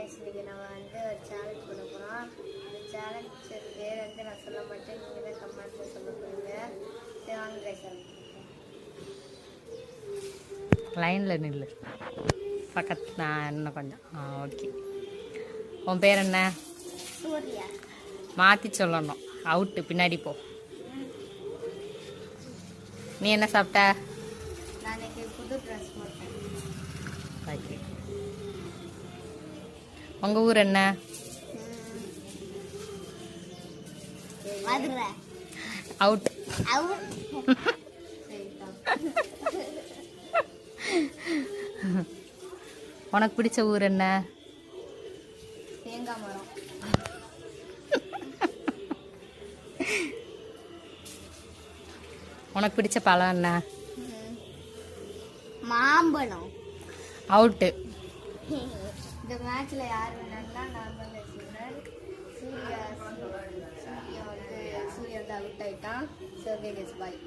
இன்னைக்கு நம்ம வந்து ஒரு சேலஞ்ச் பண்ண போகிறோம். இந்த சேலஞ்ச் பேர் வந்து நான் சொல்ல மாட்டேன், நீங்கள் தான் கமெண்ட்ஸில் சொல்ல போகிறீங்க. சரி வாங்க கைஸ். லைனில் நில்லு பக்கத்து நான் இன்னும் கொஞ்சம் ஓகே. உன் பேர் என்ன? சூர்யா. மாற்றி சொல்லணும். அவுட்டு, பின்னாடி போ. நீ என்ன சாப்பிட்ட? நான் இன்னைக்கு புது ட்ரெஸ் போட்டேன். ஓகே. உங்கள் ஊர் என்ன? மதுரை. அவுட். உனக்கு பிடிச்ச ஊர் என்ன? தேங்காய் மரம். உனக்கு பிடிச்ச பழம் என்ன? மாம்பழம். அவுட்டு. இந்த மேட்ச்ல யார் வேணாம்னா நான் தான் பேசுகிறேன். சூர்யா வந்து அவுட் ஆயிட்டான். சரி பாய்.